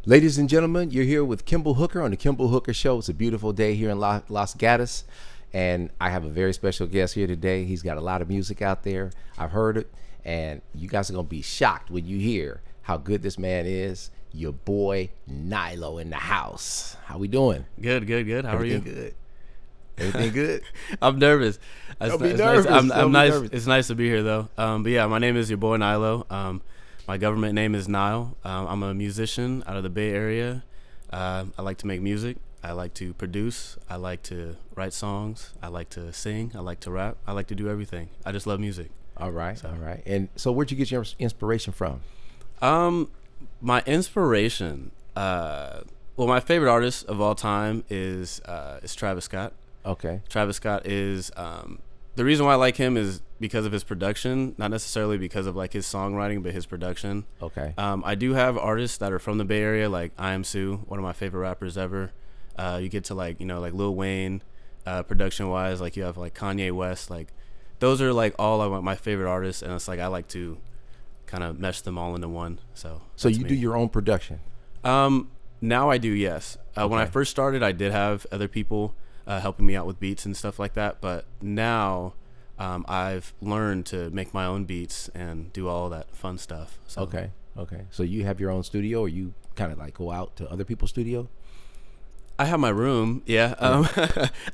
Ladies and gentlemen, you're here with Kimball Hooker on the Kimball Hooker Show. It's a beautiful day here in Las Gatos, and I have a very special guest here today. He's got a lot of music out there. I've heard it, and you guys are going to be shocked when you hear how good this man is. Yaboi Nilo in the house. How we doing? Good. How are you? Good. Everything good? I'm nervous. Don't be nervous. I'm nice. Nervous. It's nice to be here, though. But yeah, my name is Yaboi Nilo. My government name is Nile. I'm a musician out of the Bay Area. I like to make music. I like to produce. I like to write songs. I like to sing. I like to rap. I like to do everything. I just love music. All right. And so where'd you get your inspiration from? My inspiration, my favorite artist of all time is Travis Scott. Okay. Travis Scott is the reason why I like him is because of his production, not necessarily because of like his songwriting, but his production. Okay. I do have artists that are from the Bay Area, like I Am Sue, one of my favorite rappers ever. You get to like Lil Wayne, production wise, like you have like Kanye West, like those are like all of my favorite artists, and it's like I like to kind of mesh them all into one. So you do your own production? Now I do, yes. Okay. When I first started, I did have other people helping me out with beats and stuff like that, but now I've learned to make my own beats and do all that fun stuff. So. Okay. So you have your own studio, or you kind of like go out to other people's studio? I have my room, yeah.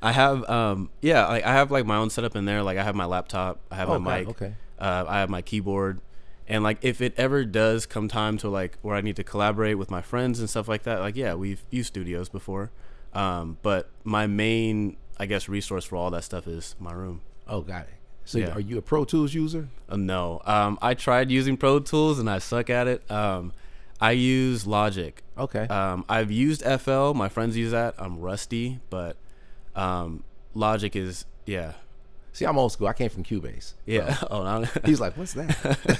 I have, like I have like my own setup in there. Like I have my laptop, I have my mic, okay. I have my keyboard, and like if it ever does come time to like where I need to collaborate with my friends and stuff like that, like yeah, we've used studios before, but my main, I guess, resource for all that stuff is my room. Oh, got it. So Are you a Pro Tools user? No. I tried using Pro Tools and I suck at it. I use Logic. Okay. I've used FL. My friends use that. I'm rusty, but Logic is, yeah. See, I'm old school. I came from Cubase. Yeah. So. Oh, no. He's like, what's that?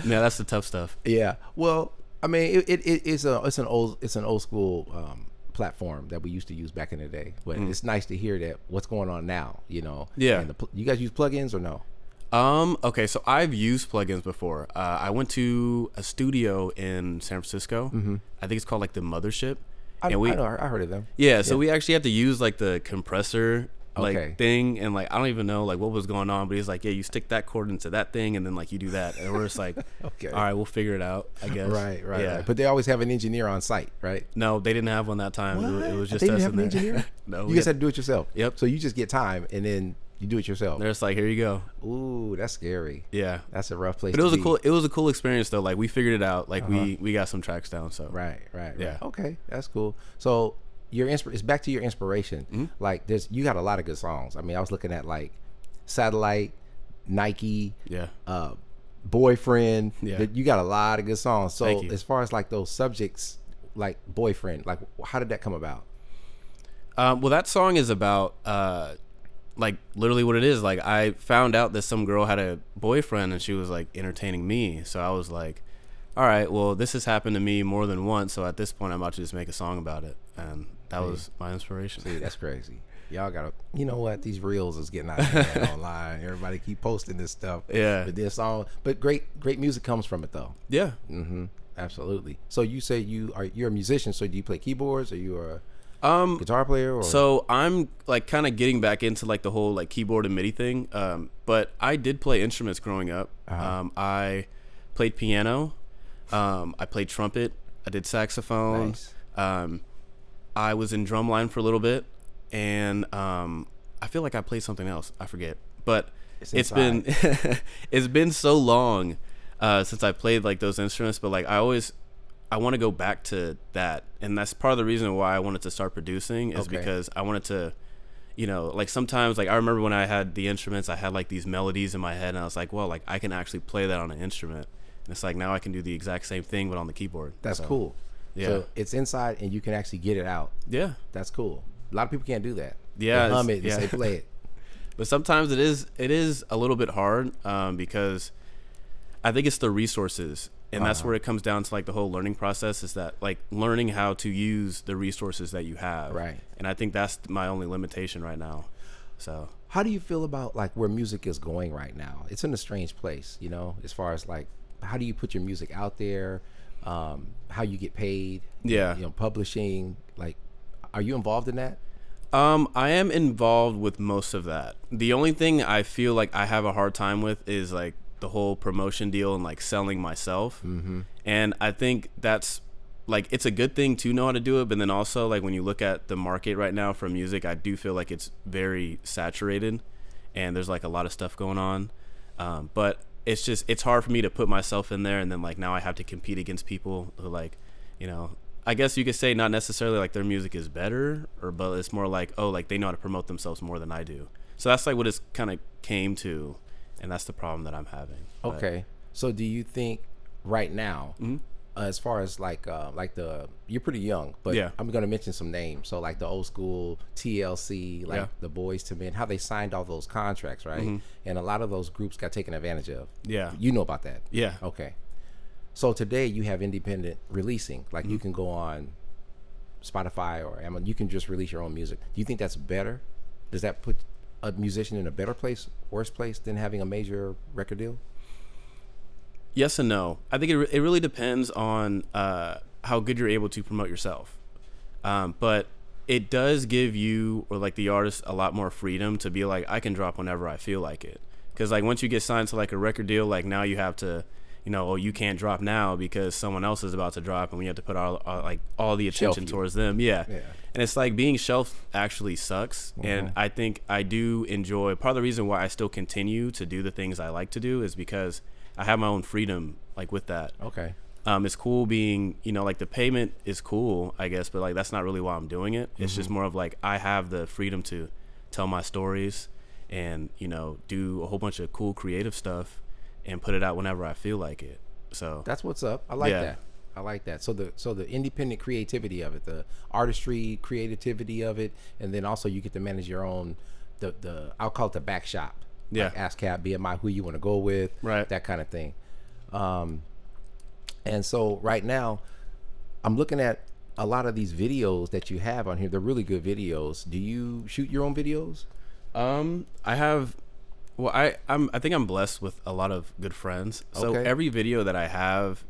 Yeah, that's the tough stuff. Yeah. Well, I mean, it's an old school platform that we used to use back in the day, but it's nice to hear that what's going on now. Yeah. And you guys use plugins or no? Okay, so I've used plugins before. I went to a studio in San Francisco. Mm-hmm. I think it's called like the Mothership. I heard of them. Yeah, so we actually have to use like the compressor thing, and like I don't even know like what was going on, but he's like, yeah, you stick that cord into that thing, and then like you do that, and we're just like, okay, all right, we'll figure it out, I guess. Right. But they always have an engineer on site, right? No, they didn't have one that time. It was just they didn't us have an engineer. No, you guys had to do it yourself. Yep. So you just get time, and then you do it yourself. They're just like, here you go. Ooh, that's scary. Yeah, that's a rough place. But it was a cool experience though. Like we figured it out. Like we got some tracks down. So right. Yeah. Okay, that's cool. So it's back to your inspiration. Mm-hmm. Like you got a lot of good songs. I mean, I was looking at like Satellite, Nike, Boyfriend. Yeah, you got a lot of good songs. So as far as like those subjects, like Boyfriend, like how did that come about? Well, that song is about like literally what it is. Like I found out that some girl had a boyfriend and she was like entertaining me. So I was like, all right, well, this has happened to me more than once. So at this point, I'm about to just make a song about it. And that was my inspiration. See, that's crazy. Y'all gotta, you know what? These reels is getting out of hand online. Everybody keep posting this stuff. Yeah. But great music comes from it though. Yeah. Mm-hmm. Absolutely. So you say you're a musician. So do you play keyboards, or you are a guitar player? Or? So I'm like kind of getting back into like the whole like keyboard and MIDI thing. But I did play instruments growing up. I played piano. I played trumpet. I did saxophone. Nice. I was in drumline for a little bit, and I feel like I played something else. I forget, but it's been so long since I played like those instruments. But like I want to go back to that, and that's part of the reason why I wanted to start producing is because I wanted to, like sometimes like I remember when I had the instruments, I had like these melodies in my head, and I was like, well, like I can actually play that on an instrument. And it's like now I can do the exact same thing but on the keyboard. That's cool. Yeah. So it's inside and you can actually get it out. Yeah. That's cool. A lot of people can't do that. Yeah. They hum it and say play it. But sometimes it is a little bit hard because I think it's the resources. And that's where it comes down to like the whole learning process is that like learning how to use the resources that you have. Right. And I think that's my only limitation right now. So how do you feel about like where music is going right now? It's in a strange place, as far as like, how do you put your music out there? how you get paid. Yeah. Publishing. Like, are you involved in that? I am involved with most of that. The only thing I feel like I have a hard time with is like the whole promotion deal and like selling myself. Mm-hmm. And I think that's like, it's a good thing to know how to do it. But then also like when you look at the market right now for music, I do feel like it's very saturated and there's like a lot of stuff going on. But it's hard for me to put myself in there. And then like now I have to compete against people who like, I guess you could say not necessarily like their music is better, but it's more like, oh, like they know how to promote themselves more than I do. So that's like what it's kind of came to, and that's the problem that I'm having. Okay. So do you think right now, as far as like you're pretty young, but Yeah. I'm going to mention some names. So like the old school TLC, like the Boys to Men, how they signed all those contracts, right? And a lot of those groups got taken advantage of. Yeah. You know about that? Yeah. Okay. So today you have independent releasing. Like you can go on Spotify or Amazon. You can just release your own music. Do you think that's better? Does that put a musician in a better place, worse place than having a major record deal? Yes and no. I think it really depends on how good you're able to promote yourself. But it does give you or like the artist a lot more freedom to be like, I can drop whenever I feel like it. Because like once you get signed to like a record deal, like now you have to, you can't drop now because someone else is about to drop and we have to put all the attention towards them. Yeah. And it's like being shelved actually sucks. And I think I do enjoy, part of the reason why I still continue to do the things I like to do is because I have my own freedom like with that. Okay. It's cool being, like the payment is cool, I guess, but like that's not really why I'm doing it. It's just more of like I have the freedom to tell my stories and, do a whole bunch of cool creative stuff and put it out whenever I feel like it. So that's what's up. I like that. I like that. So the independent creativity of it, the artistry creativity of it, and then also you get to manage your own the I'll call it the back shop. Yeah. Like ASCAP, BMI, who you want to go with, right? That kind of thing. And so right now, I'm looking at a lot of these videos that you have on here. They're really good videos. Do you shoot your own videos? I have. Well, I think I'm blessed with a lot of good friends. So every video that I have,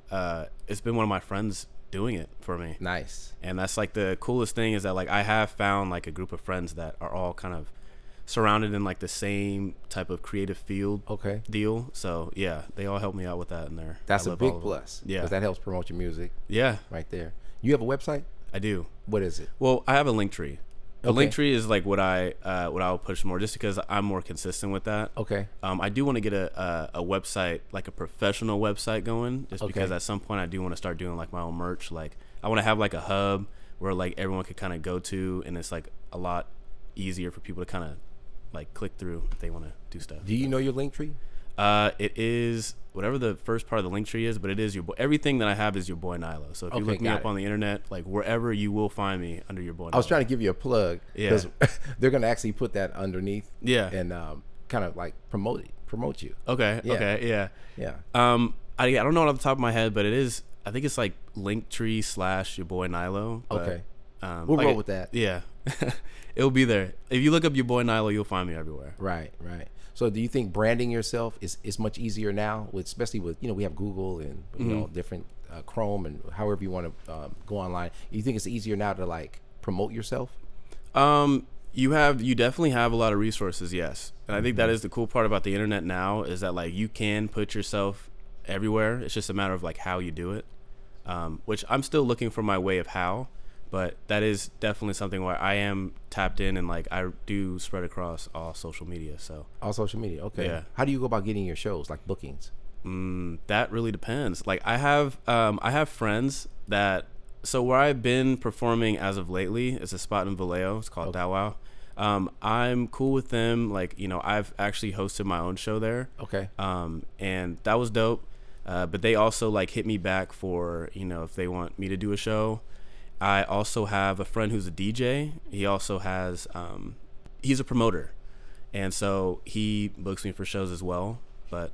it's been one of my friends doing it for me. Nice. And that's like the coolest thing is that like I have found like a group of friends that are all kind of surrounded in like the same type of creative field deal. So yeah, they all help me out with that in there. That's a big plus. Yeah. Because that helps promote your music. Yeah. Right there. You have a website? I do. What is it? Well, I have a link tree. The link tree is like what I'll push more just because I'm more consistent with that. Okay. I do want to get a website, like a professional website going just because at some point I do want to start doing like my own merch. Like I want to have like a hub where like everyone could kind of go to and it's like a lot easier for people to kind of like click through if they want to do stuff. Do you know your link tree? It is whatever the first part of the link tree is, but it is everything that I have is Yaboi Nilo. So if you look me up on the internet, like wherever you will find me under Yaboi Nilo. I was trying to give you a plug because they're going to actually put that underneath. Yeah. And kind of like promote you. Okay. Yeah. Okay. Yeah. Yeah. I don't know it off the top of my head, but it is. I think it's like Linktree/Yaboi Nilo. But, okay. We'll roll with that. Yeah. It'll be there. If you look up Yaboi Nilo, you'll find me everywhere. Right. Right. So do you think branding yourself is much easier now, especially with we have Google and different Chrome and however you want to go online? You think it's easier now to like promote yourself? You definitely have a lot of resources, yes. And I think that is the cool part about the internet now is that like you can put yourself everywhere. It's just a matter of like how you do it, which I'm still looking for my way of how. But that is definitely something where I am tapped in and like I do spread across all social media. So all social media, okay. Yeah. How do you go about getting your shows, like bookings? That really depends. Like I have friends that where I've been performing as of lately is a spot in Vallejo. It's called Dow Wow. I'm cool with them. Like I've actually hosted my own show there. Okay. And that was dope. But they also like hit me back for if they want me to do a show. I also have a friend who's a DJ. He also has, he's a promoter. And so he books me for shows as well. But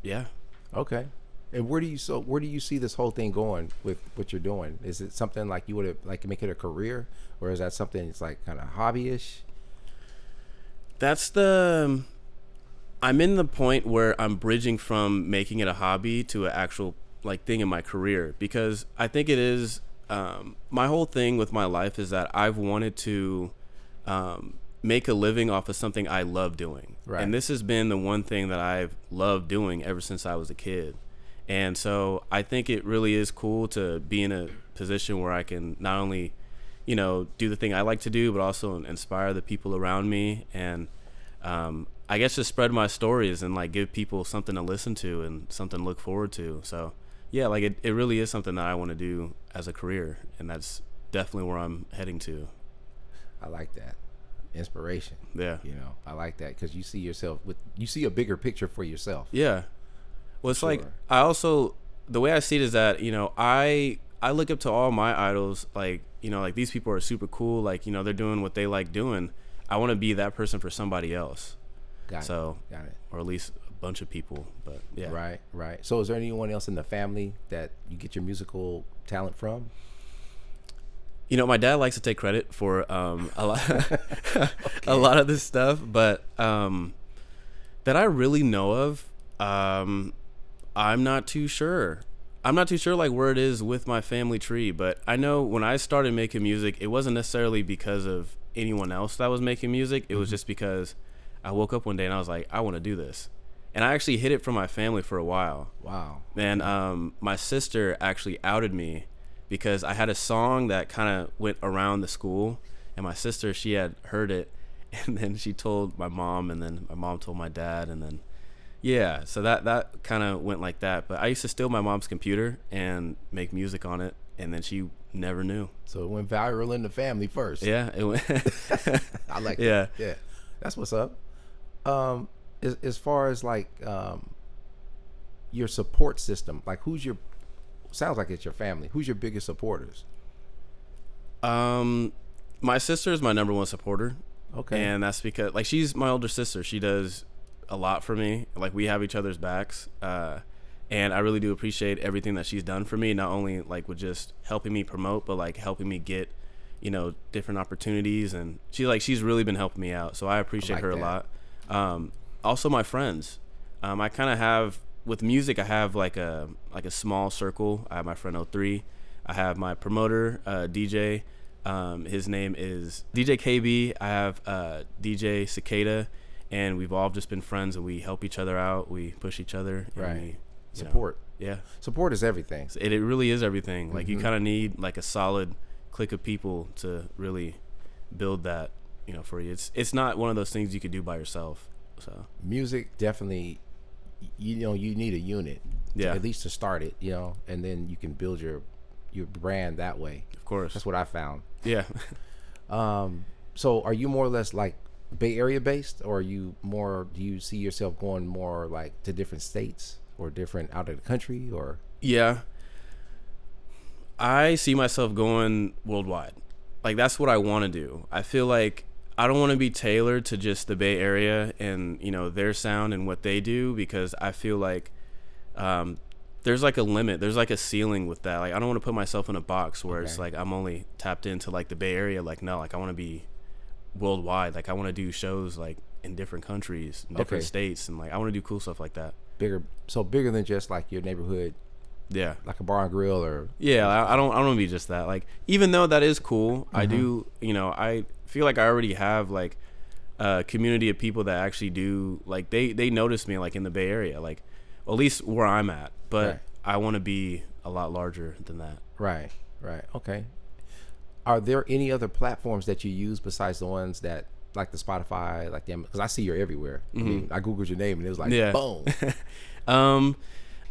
yeah. Okay. And where do you see this whole thing going with what you're doing? Is it something like you would like to make it a career, or is that something that's like kind of hobbyish? I'm in the point where I'm bridging from making it a hobby to an actual like thing in my career, because I think it is, my whole thing with my life is that I've wanted to make a living off of something I love doing. Right. And this has been the one thing that I've loved doing ever since I was a kid. And so I think it really is cool to be in a position where I can not only, you know, do the thing I like to do, but also inspire the people around me, and I guess just spread my stories and like give people something to listen to and something to look forward to. So yeah, like it really is something that I want to do as a career, and that's definitely where I'm heading to. I like that. Inspiration. Yeah. You know, I like that because you see yourself you see a bigger picture for yourself. Yeah. Well, it's Sure. like, I also, the way I see it is that, you know, I look up to all my idols, like, you know, like these people are super cool, like, you know, they're doing what they like doing. I want to be that person for somebody else. Got it. Or at least a bunch of people, but yeah. Right. So is there anyone else in the family that you get your musical talent from? You know, my dad likes to take credit for a lot, a lot of this stuff, but that I really know of, I'm not too sure. I'm not too sure like where it is with my family tree, but I know when I started making music, it wasn't necessarily because of anyone else that was making music. It was just because I woke up one day and I was like, I want to do this. And I actually hid it from my family for a while. Wow. And my sister actually outed me because I had a song that kind of went around the school, and my sister, she had heard it, and then she told my mom, and then my mom told my dad, and then yeah, so that kind of went like that. But I used to steal my mom's computer and make music on it, and then she never knew. So it went viral in the family first. Yeah, it went. I like that. Yeah. Yeah. That's what's up. As far as like your support system, like sounds like it's your family. Who's your biggest supporters? My sister is my number one supporter. Okay. And that's because, like, she's my older sister. She does a lot for me. Like, we have each other's backs. And I really do appreciate everything that she's done for me, not only like with just helping me promote, but like helping me get, you know, different opportunities. And she's really been helping me out. So I appreciate her a lot. Also my friends. I kind of have, with music, I have like a small circle. I have my friend 03. I have my promoter, DJ. His name is DJ KB. I have DJ Cicada, and we've all just been friends, and we help each other out. We push each other. Right. Support. Yeah. Support is everything. It really is everything. Like, you kind of need like a solid clique of people to really build that, you know, for you. It's not one of those things you could do by yourself. So music definitely, you know, you need a unit. Yeah. At least to start it, you know, and then you can build your brand that way. Of course. That's what I found. Yeah. So are you more or less like Bay Area based, or do you see yourself going more like to different states or different out of the country, or? Yeah. I see myself going worldwide. Like, that's what I want to do. I feel like I don't want to be tailored to just the Bay Area and, you know, their sound and what they do, because I feel like there's like a limit. There's like a ceiling with that. Like, I don't want to put myself in a box where it's like I'm only tapped into like the Bay Area. Like, no, like I want to be worldwide. Like, I want to do shows like in different countries, in different states, and like I want to do cool stuff like that. Bigger than just like your neighborhood. Yeah. Like a bar and grill, or I don't want to be just that. Like, even though that is cool, I do, you know, I feel like I already have like a community of people that actually do, like, they notice me like in the Bay Area, like at least where I'm at, but I want to be a lot larger than that. Right. Okay. Are there any other platforms that you use besides the ones that, like the Spotify, like them? Because I see you're everywhere. I mean, I googled your name and it was like, boom.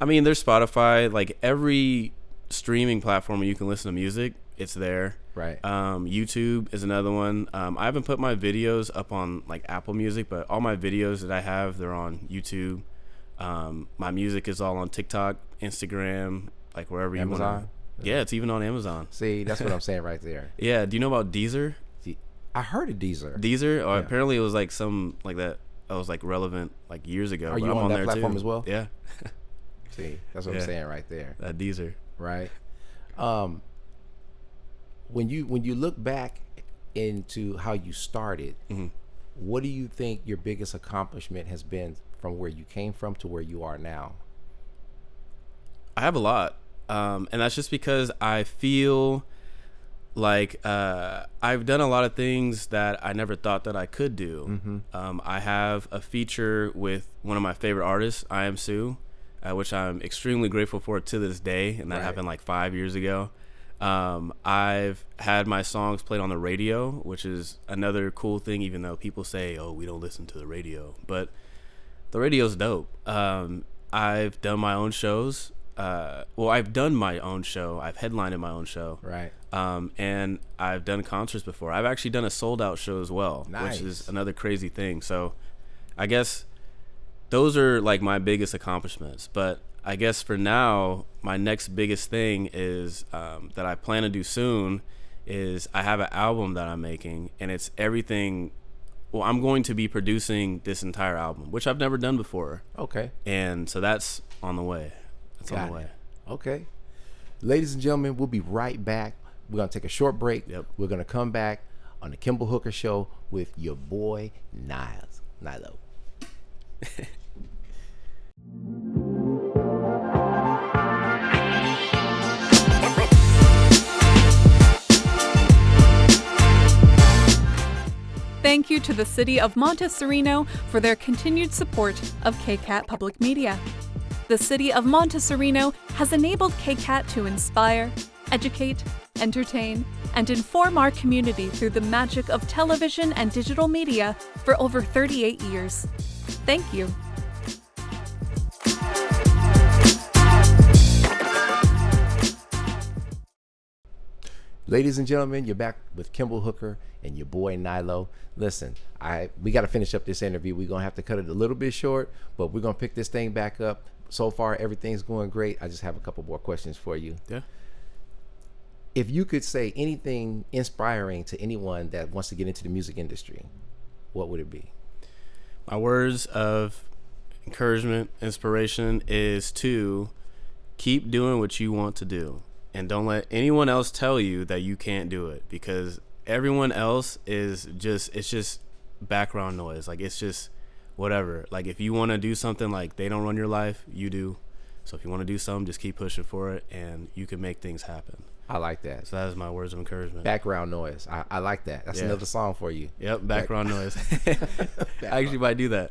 I mean, there's Spotify. Like, every streaming platform where you can listen to music, it's there. Right. YouTube is another one. I haven't put my videos up on like Apple Music, but all my videos that I have, they're on YouTube. My music is all on TikTok, Instagram, like wherever you want. Yeah, it's even on Amazon. See, that's what I'm saying right there. Yeah. Do you know about Deezer? I heard of Deezer. Oh, apparently it was like some like that. That was like relevant like years ago. Are you on that platform as well? Yeah. See, that's what I'm saying right there. That Deezer. Right. When you look back into how you started, what do you think your biggest accomplishment has been from where you came from to where you are now? I have a lot, and that's just because I feel like I've done a lot of things that I never thought that I could do. I have a feature with one of my favorite artists, I Am Sue, which I'm extremely grateful for to this day, and that happened like 5 years ago. I've had my songs played on the radio, which is another cool thing, even though people say, oh, we don't listen to the radio, but the radio's dope. I've done my own shows. I've done my own show. I've headlined in my own show. Right. And I've done concerts before. I've actually done a sold out show as well, which is another crazy thing. So I guess those are like my biggest accomplishments. But I guess for now, my next biggest thing is that I plan to do soon is I have an album that I'm making, and it's everything. Well, I'm going to be producing this entire album, which I've never done before. Okay. And so that's on the way. That's on the way. Okay. Ladies and gentlemen, we'll be right back. We're going to take a short break. Yep. We're going to come back on the Kimball Hooker Show with your boy, Nilo. Thank you to the City of Montessorino for their continued support of KCAT Public Media. The City of Montessorino has enabled KCAT to inspire, educate, entertain, and inform our community through the magic of television and digital media for over 38 years. Thank you. Ladies and gentlemen, you're back with Kimball Hooker and your boy Nilo. Listen, we got to finish up this interview. We're going to have to cut it a little bit short, but we're going to pick this thing back up. So far, everything's going great. I just have a couple more questions for you. Yeah. If you could say anything inspiring to anyone that wants to get into the music industry, what would it be? My words of encouragement, inspiration is to keep doing what you want to do. And don't let anyone else tell you that you can't do it, because everyone else is just background noise. Like, it's just whatever. Like, if you want to do something, like, they don't run your life, you do. So if you want to do something, just keep pushing for it, and you can make things happen. I like that. So that is my words of encouragement. Background noise. I like that. That's another song for you. Yep, background noise. I actually might do that.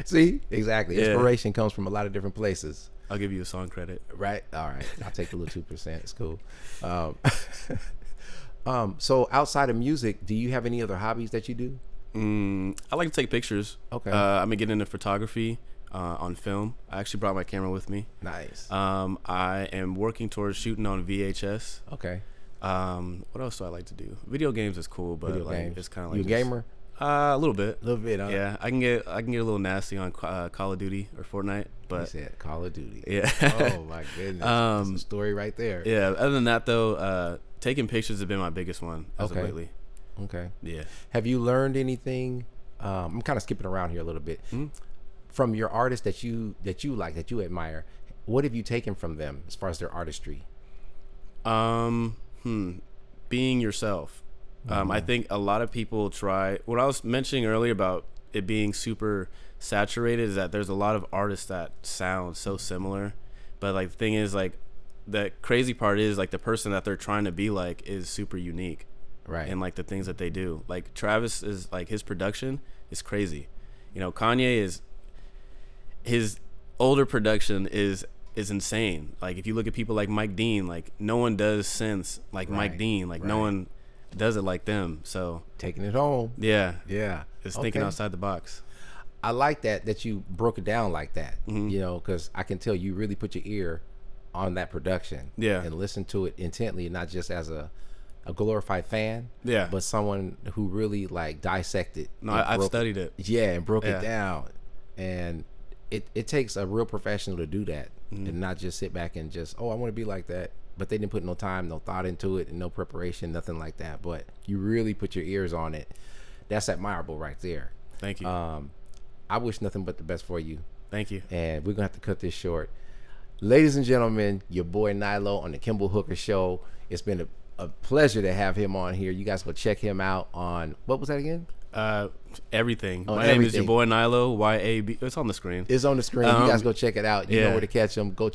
See? Exactly. Inspiration comes from a lot of different places. I'll give you a song credit. Right? All right. I'll take a little 2%. It's cool. So outside of music, do you have any other hobbies that you do? I like to take pictures. Okay. I've been getting into photography on film. I actually brought my camera with me. Nice. I am working towards shooting on VHS. Okay. What else do I like to do? Video games is cool, but it's kind of like you a gamer? A little bit. A little bit, huh? Yeah, I can get a little nasty on Call of Duty or Fortnite, but you said Call of Duty. Yeah. Oh my goodness. That's a story right there. Yeah. Other than that, though, taking pictures has been my biggest one as of lately. Okay. Yeah. Have you learned anything? I'm kind of skipping around here a little bit. From your artists that you like, that you admire, what have you taken from them as far as their artistry? Being yourself. I think a lot of people try. What I was mentioning earlier about it being super saturated is that there's a lot of artists that sound so similar, but like the thing is, like, the crazy part is, like, the person that they're trying to be like is super unique, right? And like the things that they do, like Travis is, like, his production is crazy. You know, Kanye is, his older production is insane. Like, if you look at people like Mike Dean, like, no one does synths like Mike Dean. Like, no one does it like them. So taking it home. Yeah. It's thinking outside the box. I like that you broke it down like that. You know, because I can tell you really put your ear on that production. Yeah. And listen to it intently, not just as a glorified fan. Yeah. But someone who really, like, dissected. No, I've studied it. Yeah, and broke it down. And it takes a real professional to do that, and not just sit back and just, I want to be like that. But they didn't put no time, no thought into it, and no preparation, nothing like that. But you really put your ears on it. That's admirable right there. Thank you. I wish nothing but the best for you. Thank you. And we're going to have to cut this short. Ladies and gentlemen, your boy Nilo on the Kimball Hooker Show. It's been a pleasure to have him on here. You guys go check him out on, what was that again? Everything. On My name is everything. Yaboi Nilo. YAB. It's on the screen. It's on the screen. You guys go check it out. You know yeah. where to catch him. Go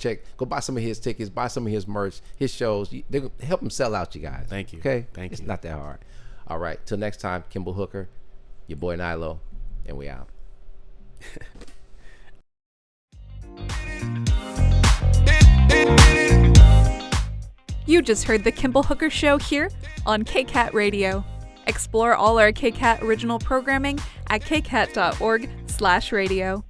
buy some of his tickets. Buy some of his merch, his shows. They help him sell out, you guys. Thank you. Okay? Thank It's you. not that hard. All right. Till next time, Kimball Hooker, your boy Nilo, and we out. You just heard the Kimball Hooker Show here on KCAT Radio. Explore all our KCAT original programming at kcat.org/radio.